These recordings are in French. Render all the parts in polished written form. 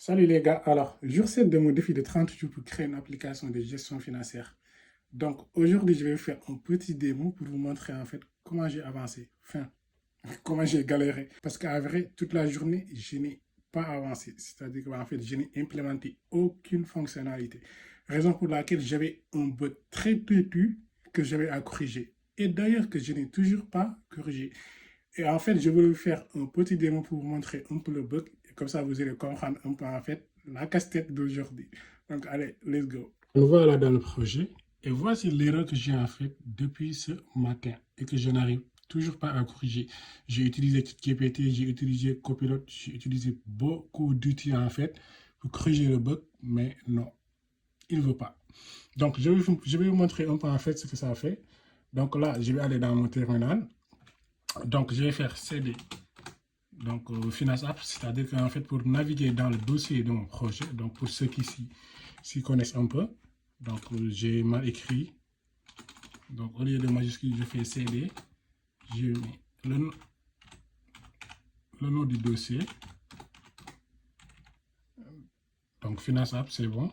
Salut les gars, alors, jour 7 de mon défi de 30 jours pour créer une application de gestion financière. Donc aujourd'hui, je vais vous faire un petit démo pour vous montrer en fait comment j'ai avancé, enfin, comment j'ai galéré. Parce qu'à vrai, toute la journée, je n'ai pas avancé. C'est-à-dire qu'en fait, je n'ai implémenté aucune fonctionnalité. Raison pour laquelle j'avais un bug très têtu que j'avais à corriger. Et d'ailleurs que je n'ai toujours pas corrigé. Et en fait, je vais vous faire un petit démo pour vous montrer un peu le bug. Et comme ça, vous allez comprendre un peu en fait la casse-tête d'aujourd'hui. Donc, allez, let's go. Nous voilà dans le projet. Et voici l'erreur que j'ai en fait depuis ce matin et que je n'arrive toujours pas à corriger. J'ai utilisé ChatGPT, j'ai utilisé Copilot, j'ai utilisé beaucoup d'outils en fait pour corriger le bug, mais non, il ne veut pas. Donc, je vais vous montrer un peu en fait ce que ça fait. Donc là, je vais aller dans mon terminal. Donc, je vais faire CD, donc Finance App, c'est-à-dire qu'en fait, pour naviguer dans le dossier de mon projet, donc pour ceux qui s'y connaissent un peu, donc j'ai mal écrit. Donc, au lieu de majuscule, je fais CD, je mets le nom du dossier. Donc, Finance App, c'est bon.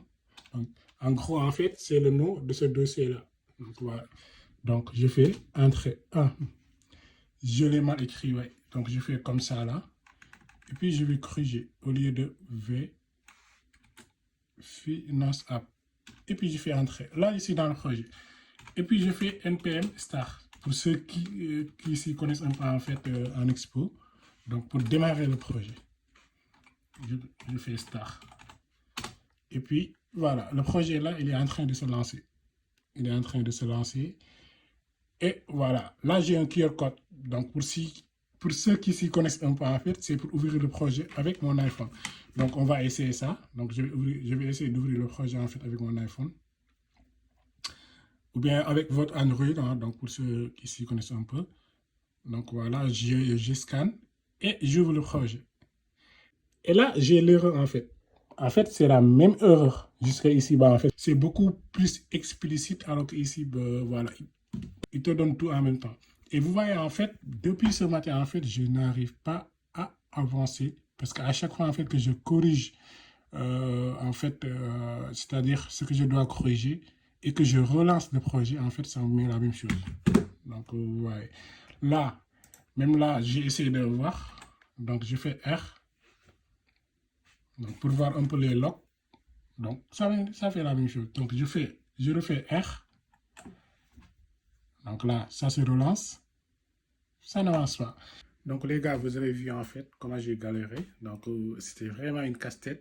Donc, en gros, en fait, c'est le nom de ce dossier-là. Donc, voilà. Donc, je fais Entrée 1. Je l'ai mal écrit, ouais. Donc, je fais comme ça, là. Et puis, je vais corriger au lieu de V, Finance App. Et puis, je fais Entrée. Là, ici, dans le projet. Et puis, je fais NPM Start. Pour ceux qui s'y connaissent un peu, en fait, en Expo. Donc, pour démarrer le projet. Je fais Start. Et puis, voilà. Le projet, là, il est en train de se lancer. Il est en train de se lancer. Et voilà. Là, j'ai un QR code. Donc, pour ceux qui s'y connaissent un peu, en fait, c'est pour ouvrir le projet avec mon iPhone. Donc, on va essayer ça. Donc, je vais essayer d'ouvrir le projet, en fait, avec mon iPhone. Ou bien avec votre Android, hein, donc pour ceux qui s'y connaissent un peu. Donc, voilà, je scanne et j'ouvre le projet. Et là, j'ai l'erreur, en fait. En fait, c'est la même erreur jusqu'à ici bas, en fait. C'est beaucoup plus explicite, alors qu'ici, voilà, il te donne tout en même temps. Et vous voyez, en fait, depuis ce matin, en fait, je n'arrive pas à avancer parce qu'à chaque fois, en fait, que je corrige, en fait, c'est-à-dire ce que je dois corriger et que je relance le projet, en fait, ça me met la même chose. Donc, ouais. Là, même là, j'ai essayé de voir. Donc, je fais R. Donc, pour voir un peu les logs. Donc, ça fait la même chose. Donc, je refais R. Donc là, ça se relance. Ça n'avance pas. Donc les gars, vous avez vu en fait comment j'ai galéré. Donc c'était vraiment une casse-tête.